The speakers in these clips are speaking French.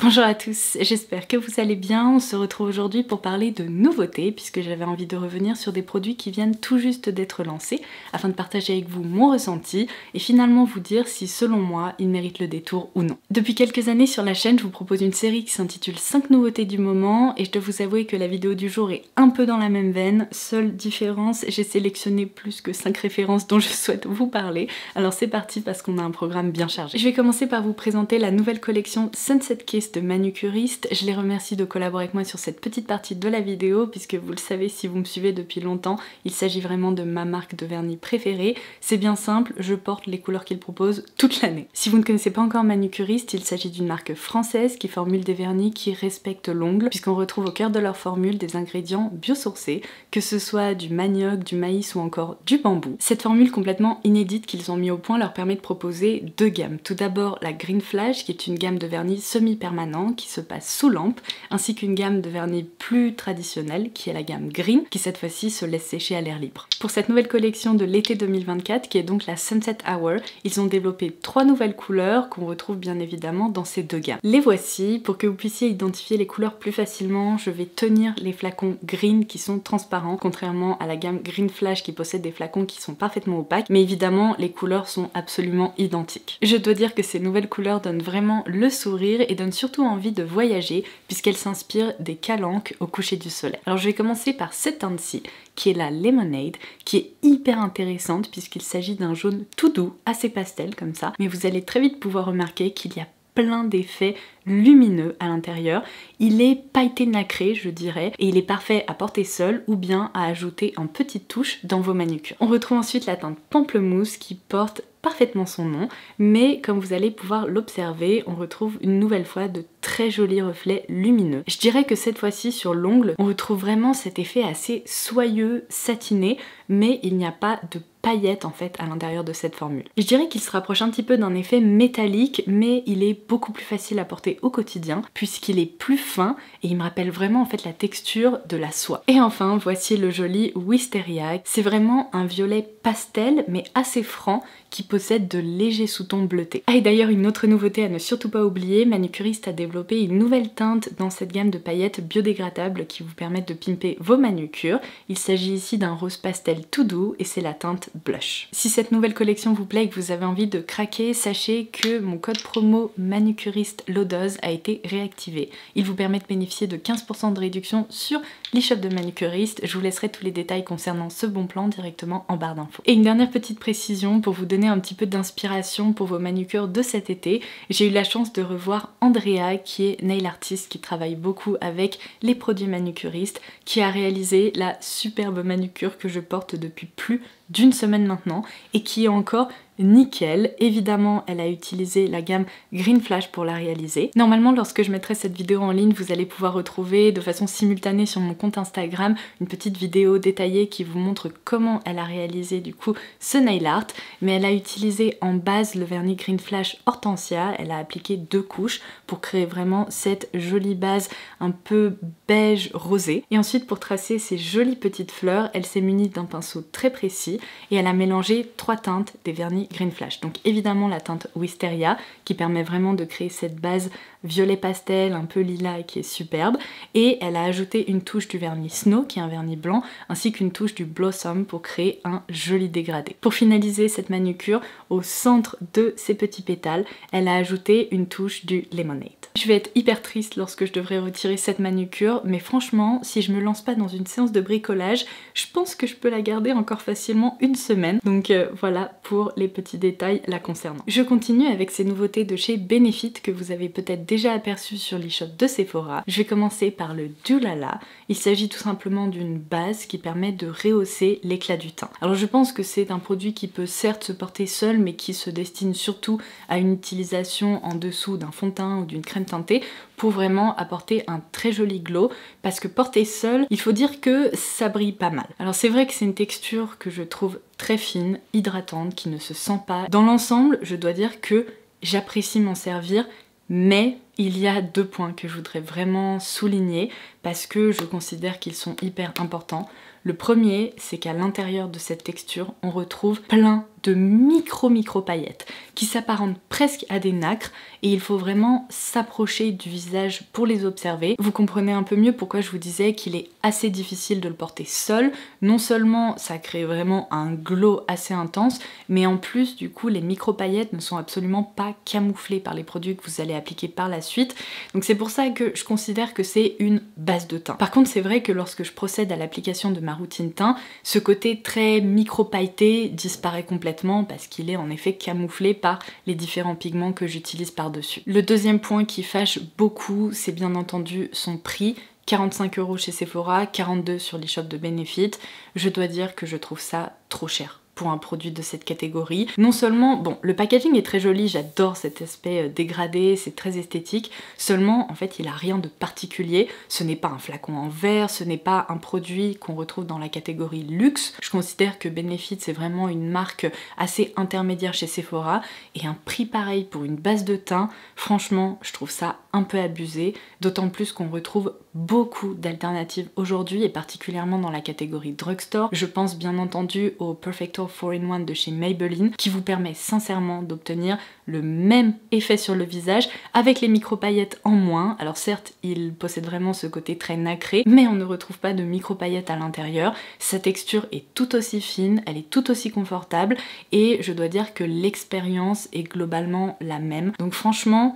Bonjour à tous, j'espère que vous allez bien. On se retrouve aujourd'hui pour parler de nouveautés puisque j'avais envie de revenir sur des produits qui viennent tout juste d'être lancés afin de partager avec vous mon ressenti et finalement vous dire si selon moi ils méritent le détour ou non. Depuis quelques années sur la chaîne, je vous propose une série qui s'intitule 5 nouveautés du moment et je dois vous avouer que la vidéo du jour est un peu dans la même veine. Seule différence, j'ai sélectionné plus que 5 références dont je souhaite vous parler. Alors c'est parti parce qu'on a un programme bien chargé. Je vais commencer par vous présenter la nouvelle collection Sunset Kiss de Manucuriste. Je les remercie de collaborer avec moi sur cette petite partie de la vidéo puisque vous le savez si vous me suivez depuis longtemps, il s'agit vraiment de ma marque de vernis préférée. C'est bien simple, je porte les couleurs qu'ils proposent toute l'année. Si vous ne connaissez pas encore Manucuriste, il s'agit d'une marque française qui formule des vernis qui respectent l'ongle puisqu'on retrouve au cœur de leur formule des ingrédients biosourcés, que ce soit du manioc, du maïs ou encore du bambou. Cette formule complètement inédite qu'ils ont mis au point leur permet de proposer deux gammes. Tout d'abord la Green Flash qui est une gamme de vernis semi-permanent qui se passe sous lampe, ainsi qu'une gamme de vernis plus traditionnelle qui est la gamme Green, qui cette fois-ci se laisse sécher à l'air libre. Pour cette nouvelle collection de l'été 2024, qui est donc la Sunset Hour, ils ont développé 3 nouvelles couleurs qu'on retrouve bien évidemment dans ces deux gammes. Les voici, pour que vous puissiez identifier les couleurs plus facilement, je vais tenir les flacons Green qui sont transparents, contrairement à la gamme Green Flash qui possède des flacons qui sont parfaitement opaques, mais évidemment les couleurs sont absolument identiques. Je dois dire que ces nouvelles couleurs donnent vraiment le sourire et donnent surtout envie de voyager puisqu'elle s'inspire des calanques au coucher du soleil. Alors je vais commencer par cette teinte-ci qui est la Lemonade, qui est hyper intéressante puisqu'il s'agit d'un jaune tout doux, assez pastel comme ça, mais vous allez très vite pouvoir remarquer qu'il y a plein d'effets lumineux à l'intérieur. Il est pailleté nacré je dirais et il est parfait à porter seul ou bien à ajouter en petites touches dans vos manucures. On retrouve ensuite la teinte Pamplemousse qui porte parfaitement son nom, mais comme vous allez pouvoir l'observer, on retrouve une nouvelle fois de très jolis reflets lumineux. Je dirais que cette fois-ci sur l'ongle, on retrouve vraiment cet effet assez soyeux, satiné, mais il n'y a pas de paillettes en fait à l'intérieur de cette formule. Je dirais qu'il se rapproche un petit peu d'un effet métallique, mais il est beaucoup plus facile à porter au quotidien puisqu'il est plus fin et il me rappelle vraiment en fait la texture de la soie. Et enfin, voici le joli Wisteria. C'est vraiment un violet pastel mais assez franc qui possède de légers sous-tons bleutés. Ah et d'ailleurs une autre nouveauté à ne surtout pas oublier, Manucuriste a développé une nouvelle teinte dans cette gamme de paillettes biodégradables qui vous permettent de pimper vos manucures. Il s'agit ici d'un rose pastel tout doux et c'est la teinte Blush. Si cette nouvelle collection vous plaît et que vous avez envie de craquer, sachez que mon code promo Manucuriste Lodose a été réactivé. Il vous permet de bénéficier de 15% de réduction sur l'e-shop de Manucuriste. Je vous laisserai tous les détails concernant ce bon plan directement en barre d'infos. Et une dernière petite précision pour vous donner un petit peu d'inspiration pour vos manucures de cet été. J'ai eu la chance de revoir Andrea qui est nail artist qui travaille beaucoup avec les produits Manucuriste, qui a réalisé la superbe manucure que je porte depuis plus d'une semaine maintenant et qui est encore nickel. Évidemment, elle a utilisé la gamme Green Flash pour la réaliser. Normalement, lorsque je mettrai cette vidéo en ligne, vous allez pouvoir retrouver de façon simultanée sur mon compte Instagram une petite vidéo détaillée qui vous montre comment elle a réalisé du coup ce nail art. Mais elle a utilisé en base le vernis Green Flash Hortensia. Elle a appliqué 2 couches pour créer vraiment cette jolie base un peu beige rosé. Et ensuite, pour tracer ces jolies petites fleurs, elle s'est munie d'un pinceau très précis et elle a mélangé 3 teintes des vernis Green Flash. Donc évidemment la teinte Wisteria qui permet vraiment de créer cette base violet pastel un peu lilas qui est superbe, et elle a ajouté une touche du vernis Snow qui est un vernis blanc ainsi qu'une touche du Blossom pour créer un joli dégradé. Pour finaliser cette manucure, au centre de ces petits pétales, elle a ajouté une touche du Lemonade. Je vais être hyper triste lorsque je devrais retirer cette manucure, mais franchement si je me lance pas dans une séance de bricolage, je pense que je peux la garder encore facilement une semaine. Donc voilà pour les petits détails la concernant. Je continue avec ces nouveautés de chez Benefit que vous avez peut-être déjà aperçues sur l'e-shop de Sephora. Je vais commencer par le Dulala. Il s'agit tout simplement d'une base qui permet de rehausser l'éclat du teint. Alors je pense que c'est un produit qui peut certes se porter seul mais qui se destine surtout à une utilisation en dessous d'un fond de teint ou d'une crème teintée pour vraiment apporter un très joli glow, parce que porté seul, il faut dire que ça brille pas mal. Alors c'est vrai que c'est une texture que je trouve très fine, hydratante, qui ne se sent pas. Dans l'ensemble, je dois dire que j'apprécie m'en servir, mais il y a 2 points que je voudrais vraiment souligner parce que je considère qu'ils sont hyper importants. Le premier, c'est qu'à l'intérieur de cette texture, on retrouve plein de micro paillettes qui s'apparentent presque à des nacres et il faut vraiment s'approcher du visage pour les observer. Vous comprenez un peu mieux pourquoi je vous disais qu'il est assez difficile de le porter seul. Non seulement ça crée vraiment un glow assez intense, mais en plus du coup les micro paillettes ne sont absolument pas camouflées par les produits que vous allez appliquer par la suite. Donc c'est pour ça que je considère que c'est une base de teint. Par contre c'est vrai que lorsque je procède à l'application de ma routine teint, ce côté très micro pailleté disparaît complètement parce qu'il est en effet camouflé par les différents pigments que j'utilise par-dessus. Le deuxième point qui fâche beaucoup, c'est bien entendu son prix. 45 € chez Sephora, 42 sur l'e-shop de Benefit. Je dois dire que je trouve ça trop cher pour un produit de cette catégorie. Non seulement, bon, le packaging est très joli, j'adore cet aspect dégradé, c'est très esthétique, seulement en fait il a rien de particulier, ce n'est pas un flacon en verre, ce n'est pas un produit qu'on retrouve dans la catégorie luxe. Je considère que Benefit c'est vraiment une marque assez intermédiaire chez Sephora et un prix pareil pour une base de teint, franchement je trouve ça un peu abusé, d'autant plus qu'on retrouve beaucoup d'alternatives aujourd'hui et particulièrement dans la catégorie drugstore. Je pense bien entendu au Perfecto 4-in-1 de chez Maybelline qui vous permet sincèrement d'obtenir le même effet sur le visage avec les micro paillettes en moins. Alors certes il possède vraiment ce côté très nacré mais on ne retrouve pas de micro paillettes à l'intérieur. Sa texture est tout aussi fine, elle est tout aussi confortable et je dois dire que l'expérience est globalement la même. Donc franchement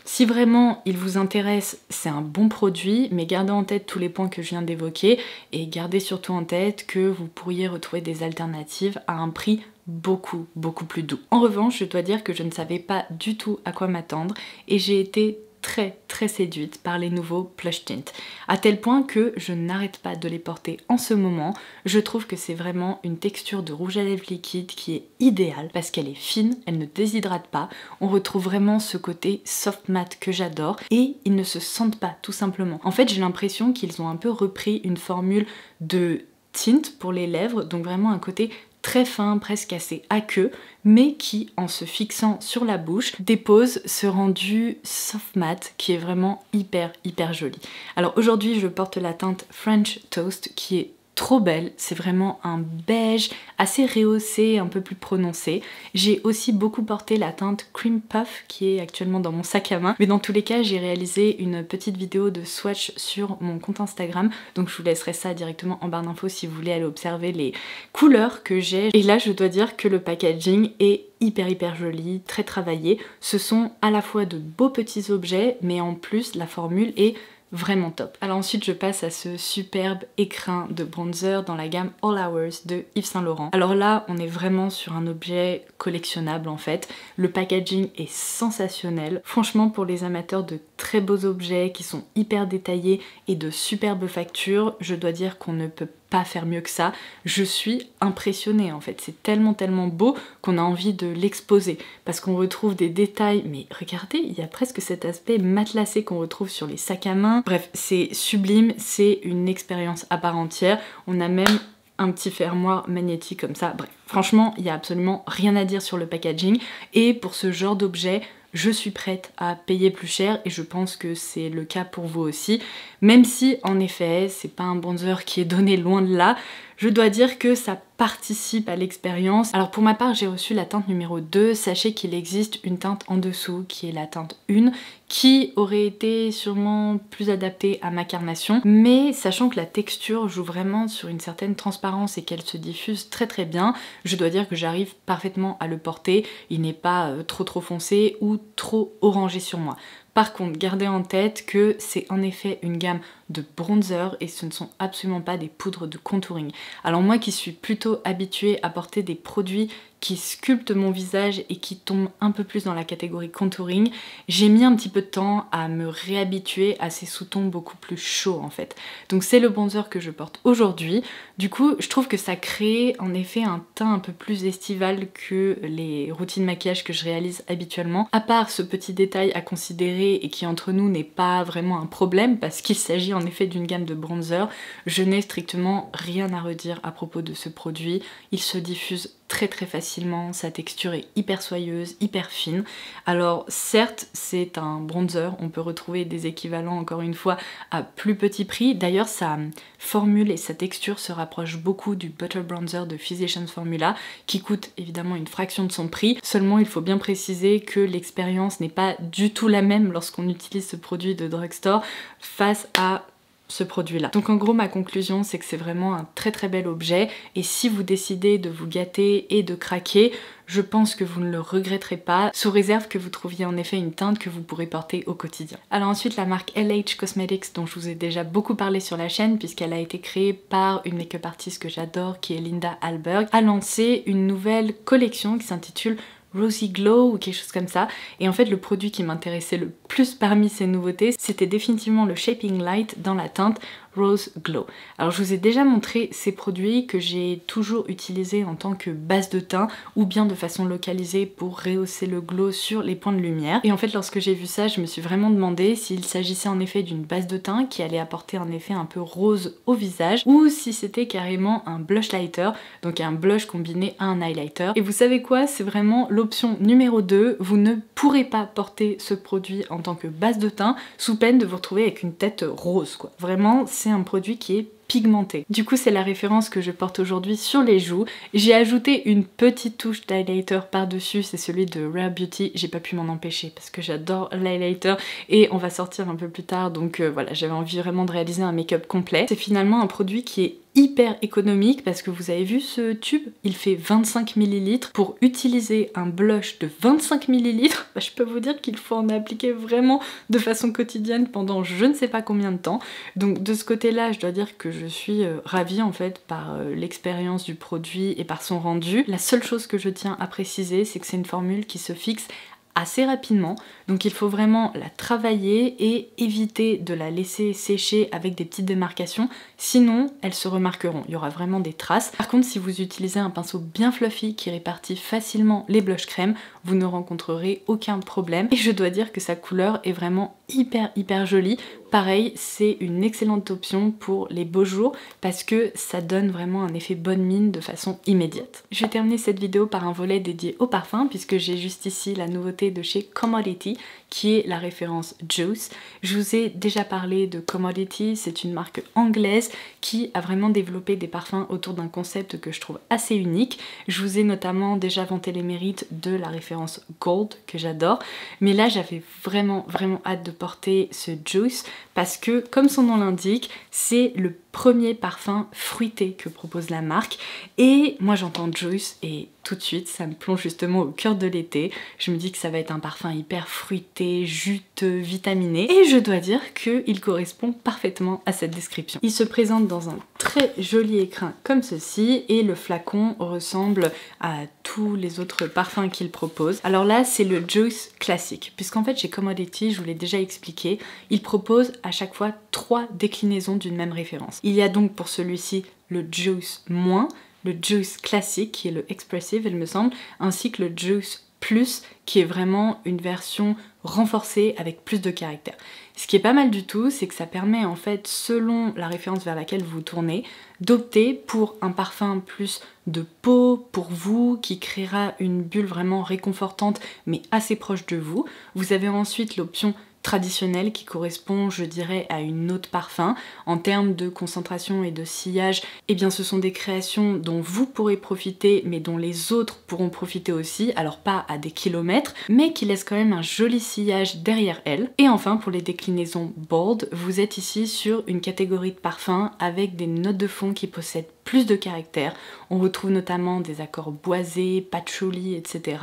si vraiment il vous intéresse, c'est un bon produit, mais gardez en tête tous les points que je viens d'évoquer et gardez surtout en tête que vous pourriez retrouver des alternatives à un prix beaucoup plus doux. En revanche, je dois dire que je ne savais pas du tout à quoi m'attendre et j'ai été très séduite par les nouveaux Plush Tint, à tel point que je n'arrête pas de les porter en ce moment. Je trouve que c'est vraiment une texture de rouge à lèvres liquide qui est idéale parce qu'elle est fine, elle ne déshydrate pas, on retrouve vraiment ce côté soft matte que j'adore et ils ne se sentent pas tout simplement. En fait j'ai l'impression qu'ils ont un peu repris une formule de tint pour les lèvres, donc vraiment un côté très fin, presque assez aqueux, mais qui, en se fixant sur la bouche, dépose ce rendu soft matte qui est vraiment hyper joli. Alors aujourd'hui, je porte la teinte French Toast qui est trop belle, c'est vraiment un beige assez rehaussé, un peu plus prononcé. J'ai aussi beaucoup porté la teinte Cream Puff qui est actuellement dans mon sac à main, mais dans tous les cas j'ai réalisé une petite vidéo de swatch sur mon compte Instagram, donc je vous laisserai ça directement en barre d'infos si vous voulez aller observer les couleurs que j'ai. Et là je dois dire que le packaging est hyper joli, très travaillé. Ce sont à la fois de beaux petits objets, mais en plus la formule est vraiment top. Alors ensuite je passe à ce superbe écrin de bronzer dans la gamme All Hours de Yves Saint Laurent. Alors là on est vraiment sur un objet collectionnable en fait. Le packaging est sensationnel. Franchement pour les amateurs de très beaux objets qui sont hyper détaillés et de superbes factures, je dois dire qu'on ne peut pas faire mieux que ça. Je suis impressionnée en fait, c'est tellement beau qu'on a envie de l'exposer parce qu'on retrouve des détails, mais regardez, il y a presque cet aspect matelassé qu'on retrouve sur les sacs à main. Bref, c'est sublime, c'est une expérience à part entière. On a même un petit fermoir magnétique comme ça. Bref, franchement, il n'y a absolument rien à dire sur le packaging et pour ce genre d'objet, je suis prête à payer plus cher et je pense que c'est le cas pour vous aussi. Même si en effet c'est pas un bronzer qui est donné loin de là, je dois dire que ça participe à l'expérience. Alors pour ma part j'ai reçu la teinte numéro 2, sachez qu'il existe une teinte en dessous qui est la teinte 1 qui aurait été sûrement plus adaptée à ma carnation, mais sachant que la texture joue vraiment sur une certaine transparence et qu'elle se diffuse très bien, je dois dire que j'arrive parfaitement à le porter, il n'est pas trop foncé ou trop orangé sur moi. Par contre, gardez en tête que c'est en effet une gamme de bronzer et ce ne sont absolument pas des poudres de contouring. Alors moi qui suis plutôt habituée à porter des produits qui sculptent mon visage et qui tombent un peu plus dans la catégorie contouring, j'ai mis un petit peu de temps à me réhabituer à ces sous-tons beaucoup plus chauds en fait. Donc c'est le bronzer que je porte aujourd'hui. Du coup, je trouve que ça crée en effet un teint un peu plus estival que les routines maquillage que je réalise habituellement. À part ce petit détail à considérer et qui entre nous n'est pas vraiment un problème parce qu'il s'agit en effet d'une gamme de bronzer, je n'ai strictement rien à redire à propos de ce produit. Il se diffuse très facilement, sa texture est hyper soyeuse, hyper fine. Alors certes c'est un bronzer, on peut retrouver des équivalents encore une fois à plus petit prix. D'ailleurs sa formule et sa texture se rapprochent beaucoup du Butter Bronzer de Physicians Formula qui coûte évidemment une fraction de son prix. Seulement il faut bien préciser que l'expérience n'est pas du tout la même lorsqu'on utilise ce produit de drugstore face à ce produit-là. Donc en gros ma conclusion c'est que c'est vraiment un très bel objet et si vous décidez de vous gâter et de craquer, je pense que vous ne le regretterez pas, sous réserve que vous trouviez en effet une teinte que vous pourrez porter au quotidien. Alors ensuite la marque LH Cosmetics dont je vous ai déjà beaucoup parlé sur la chaîne puisqu'elle a été créée par une make-up artiste que j'adore qui est Linda Hallberg, a lancé une nouvelle collection qui s'intitule Rosy Glow ou quelque chose comme ça, et en fait le produit qui m'intéressait le plus parmi ces nouveautés c'était définitivement le Shaping Light dans la teinte Rose Glow. Alors je vous ai déjà montré ces produits que j'ai toujours utilisés en tant que base de teint ou bien de façon localisée pour rehausser le glow sur les points de lumière, et en fait lorsque j'ai vu ça je me suis vraiment demandé s'il s'agissait en effet d'une base de teint qui allait apporter un effet un peu rose au visage ou si c'était carrément un blush lighter, donc un blush combiné à un highlighter. Et vous savez quoi, c'est vraiment l'option numéro 2, vous ne pourrez pas porter ce produit en tant que base de teint sous peine de vous retrouver avec une tête rose quoi. Vraiment c'est un produit qui est pigmenté. Du coup c'est la référence que je porte aujourd'hui sur les joues. J'ai ajouté une petite touche d'highlighter par dessus, c'est celui de Rare Beauty, j'ai pas pu m'en empêcher parce que j'adore l'highlighter et on va sortir un peu plus tard donc voilà, j'avais envie vraiment de réaliser un make-up complet. C'est finalement un produit qui est hyper économique parce que vous avez vu ce tube, il fait 25 ml. Pour utiliser un blush de 25 ml, je peux vous dire qu'il faut en appliquer vraiment de façon quotidienne pendant je ne sais pas combien de temps. Donc de ce côté là je dois dire que je suis ravie en fait par l'expérience du produit et par son rendu. La seule chose que je tiens à préciser c'est que c'est une formule qui se fixe assez rapidement, donc il faut vraiment la travailler et éviter de la laisser sécher avec des petites démarcations, sinon elles se remarqueront, il y aura vraiment des traces. Par contre si vous utilisez un pinceau bien fluffy qui répartit facilement les blush crème, vous ne rencontrerez aucun problème et je dois dire que sa couleur est vraiment hyper jolie. Pareil, c'est une excellente option pour les beaux jours parce que ça donne vraiment un effet bonne mine de façon immédiate. Je vais terminer cette vidéo par un volet dédié au parfum puisque j'ai juste ici la nouveauté de chez Commodity qui est la référence Juice. Je vous ai déjà parlé de Commodity, c'est une marque anglaise qui a vraiment développé des parfums autour d'un concept que je trouve assez unique. Je vous ai notamment déjà vanté les mérites de la référence Gold que j'adore, mais là j'avais vraiment hâte de porter ce Juice parce que comme son nom l'indique, c'est le premier parfum fruité que propose la marque et moi j'entends Juice et tout de suite ça me plonge justement au cœur de l'été. Je me dis que ça va être un parfum hyper fruité, juteux, vitaminé et je dois dire qu'il correspond parfaitement à cette description. Il se présente dans un très joli écrin comme ceci et le flacon ressemble à tous les autres parfums qu'il propose. Alors là c'est le Juice classique puisqu'en fait chez Commodity, je vous l'ai déjà expliqué, il propose à chaque fois 3 déclinaisons d'une même référence. Il y a donc pour celui-ci le Juice moins, le Juice classique qui est le Expressive il me semble, ainsi que le Juice plus qui est vraiment une version renforcée avec plus de caractère. Ce qui est pas mal du tout, c'est que ça permet en fait, selon la référence vers laquelle vous tournez, d'opter pour un parfum plus de peau pour vous, qui créera une bulle vraiment réconfortante mais assez proche de vous. Vous avez ensuite l'option traditionnelle qui correspond je dirais à une note parfum. En termes de concentration et de sillage, eh bien ce sont des créations dont vous pourrez profiter mais dont les autres pourront profiter aussi, alors pas à des kilomètres mais qui laissent quand même un joli sillage derrière elles. Et enfin pour les déclinaisons bold, vous êtes ici sur une catégorie de parfums avec des notes de fond qui possèdent plus de caractère. On retrouve notamment des accords boisés, patchouli, etc.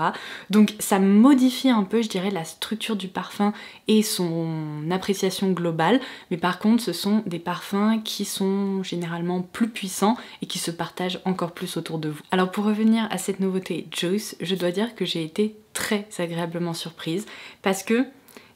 Donc ça modifie un peu je dirais la structure du parfum et son appréciation globale, mais par contre ce sont des parfums qui sont généralement plus puissants et qui se partagent encore plus autour de vous. Alors pour revenir à cette nouveauté Juice, je dois dire que j'ai été très agréablement surprise parce que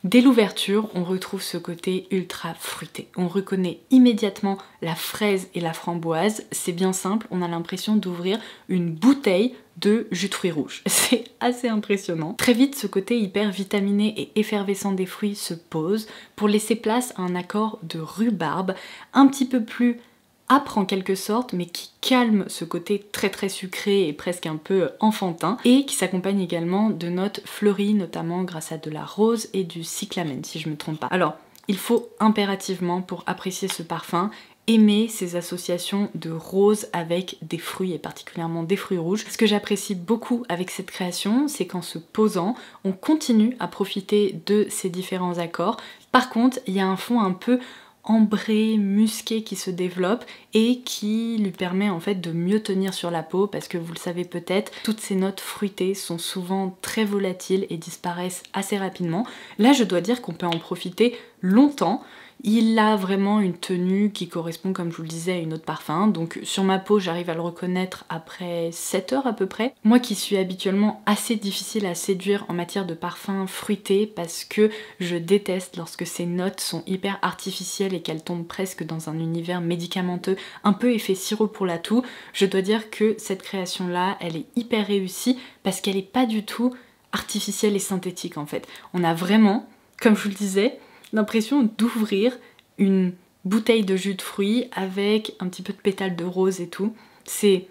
dès l'ouverture, on retrouve ce côté ultra fruité. On reconnaît immédiatement la fraise et la framboise. C'est bien simple, on a l'impression d'ouvrir une bouteille de jus de fruits rouges. C'est assez impressionnant. Très vite, ce côté hyper vitaminé et effervescent des fruits se pose pour laisser place à un accord de rhubarbe un petit peu plus âpre en quelque sorte, mais qui calme ce côté très très sucré et presque un peu enfantin, et qui s'accompagne également de notes fleuries, notamment grâce à de la rose et du cyclamen, si je me trompe pas. Alors, il faut impérativement, pour apprécier ce parfum, aimer ces associations de rose avec des fruits et particulièrement des fruits rouges. Ce que j'apprécie beaucoup avec cette création, c'est qu'en se posant, on continue à profiter de ces différents accords. Par contre, il y a un fond un peu ambré, musqué qui se développe et qui lui permet en fait de mieux tenir sur la peau parce que vous le savez peut-être, toutes ces notes fruitées sont souvent très volatiles et disparaissent assez rapidement. Là, je dois dire qu'on peut en profiter longtemps. Il a vraiment une tenue qui correspond, comme je vous le disais, à une autre parfum. Donc sur ma peau, j'arrive à le reconnaître après 7 heures à peu près. Moi qui suis habituellement assez difficile à séduire en matière de parfum fruité parce que je déteste lorsque ces notes sont hyper artificielles et qu'elles tombent presque dans un univers médicamenteux, un peu effet sirop pour la toux, je dois dire que cette création-là, elle est hyper réussie parce qu'elle n'est pas du tout artificielle et synthétique en fait. On a vraiment, comme je vous le disais, l'impression d'ouvrir une bouteille de jus de fruits avec un petit peu de pétales de rose et tout. C'est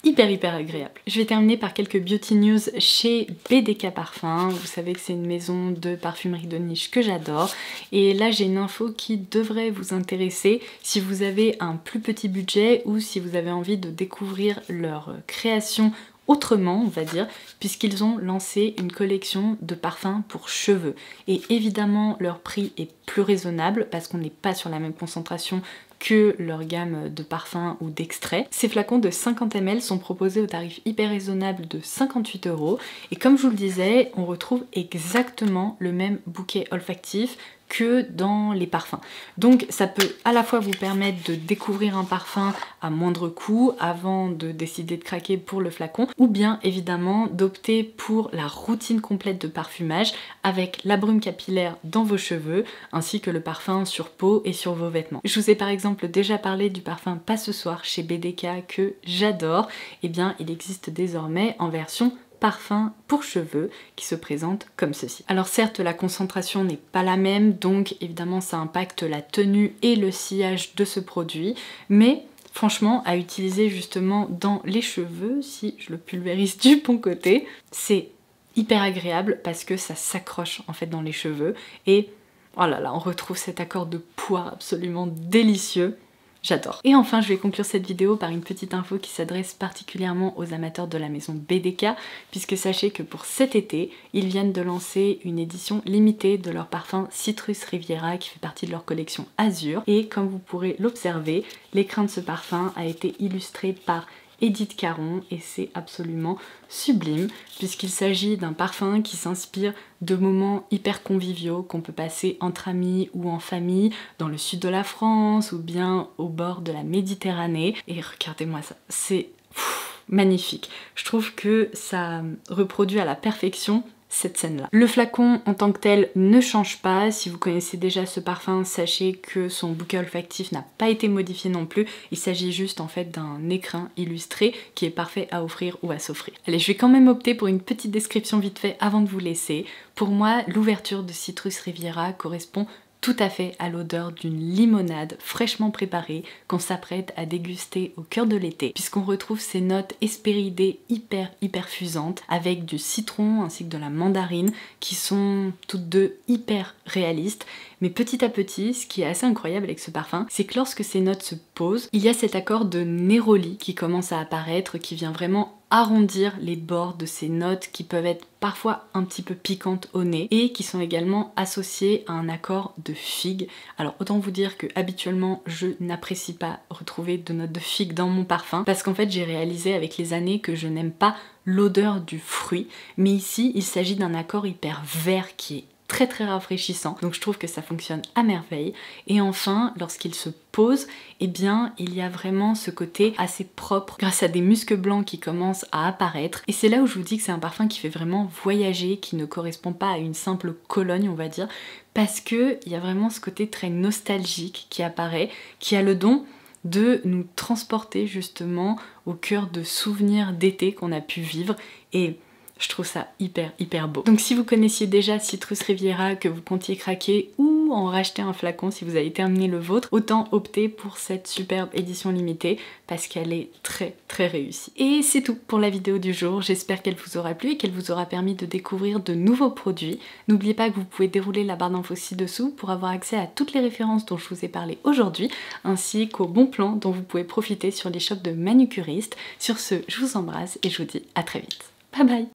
hyper agréable. Je vais terminer par quelques beauty news chez BDK Parfum. Vous savez que c'est une maison de parfumerie de niche que j'adore. Et là j'ai une info qui devrait vous intéresser si vous avez un plus petit budget ou si vous avez envie de découvrir leur création autrement, on va dire, puisqu'ils ont lancé une collection de parfums pour cheveux. Et évidemment, leur prix est plus raisonnable parce qu'on n'est pas sur la même concentration que leur gamme de parfums ou d'extraits. Ces flacons de 50 ml sont proposés au tarif hyper raisonnable de 58 € et comme je vous le disais, on retrouve exactement le même bouquet olfactif que dans les parfums. Donc ça peut à la fois vous permettre de découvrir un parfum à moindre coût avant de décider de craquer pour le flacon, ou bien évidemment d'opter pour la routine complète de parfumage avec la brume capillaire dans vos cheveux ainsi que le parfum sur peau et sur vos vêtements. Je vous ai par exemple déjà parlé du parfum Pas ce soir chez BDK que j'adore. Et bien il existe désormais en version parfum pour cheveux qui se présente comme ceci. Alors certes la concentration n'est pas la même, donc évidemment ça impacte la tenue et le sillage de ce produit, mais franchement à utiliser justement dans les cheveux, si je le pulvérise du bon côté, c'est hyper agréable parce que ça s'accroche en fait dans les cheveux et oh là là, on retrouve cet accord de poids absolument délicieux. J'adore. Et enfin, je vais conclure cette vidéo par une petite info qui s'adresse particulièrement aux amateurs de la maison BDK, puisque sachez que pour cet été, ils viennent de lancer une édition limitée de leur parfum Citrus Riviera qui fait partie de leur collection Azur. Et comme vous pourrez l'observer, l'écrin de ce parfum a été illustré par Edith Caron et c'est absolument sublime puisqu'il s'agit d'un parfum qui s'inspire de moments hyper conviviaux qu'on peut passer entre amis ou en famille dans le sud de la France ou bien au bord de la Méditerranée. Et regardez-moi ça, c'est magnifique. Je trouve que ça reproduit à la perfection cette scène-là. Le flacon en tant que tel ne change pas. Si vous connaissez déjà ce parfum, sachez que son bouquet olfactif n'a pas été modifié non plus. Il s'agit juste en fait d'un écrin illustré qui est parfait à offrir ou à s'offrir. Allez, je vais quand même opter pour une petite description vite fait avant de vous laisser. Pour moi, l'ouverture de Citrus Riviera correspond tout à fait à l'odeur d'une limonade fraîchement préparée qu'on s'apprête à déguster au cœur de l'été, puisqu'on retrouve ces notes hespéridées hyper fusantes avec du citron ainsi que de la mandarine qui sont toutes deux hyper réalistes. Mais petit à petit, ce qui est assez incroyable avec ce parfum, c'est que lorsque ces notes se posent, il y a cet accord de néroli qui commence à apparaître, qui vient vraiment arrondir les bords de ces notes qui peuvent être parfois un petit peu piquantes au nez et qui sont également associées à un accord de figue. Alors autant vous dire que habituellement je n'apprécie pas retrouver de notes de figue dans mon parfum parce qu'en fait j'ai réalisé avec les années que je n'aime pas l'odeur du fruit, mais ici il s'agit d'un accord hyper vert qui est très rafraîchissant, donc je trouve que ça fonctionne à merveille. Et enfin, lorsqu'il se pose, eh bien il y a vraiment ce côté assez propre grâce à des muscs blancs qui commencent à apparaître, et c'est là où je vous dis que c'est un parfum qui fait vraiment voyager, qui ne correspond pas à une simple cologne on va dire, parce que il y a vraiment ce côté très nostalgique qui apparaît, qui a le don de nous transporter justement au cœur de souvenirs d'été qu'on a pu vivre, et je trouve ça hyper beau. Donc si vous connaissiez déjà Citrus Riviera, que vous comptiez craquer, ou en racheter un flacon si vous avez terminé le vôtre, autant opter pour cette superbe édition limitée parce qu'elle est très réussie. Et c'est tout pour la vidéo du jour, j'espère qu'elle vous aura plu et qu'elle vous aura permis de découvrir de nouveaux produits. N'oubliez pas que vous pouvez dérouler la barre d'infos ci-dessous pour avoir accès à toutes les références dont je vous ai parlé aujourd'hui, ainsi qu'aux bons plans dont vous pouvez profiter sur les shops de manucuristes. Sur ce, je vous embrasse et je vous dis à très vite. Bye bye!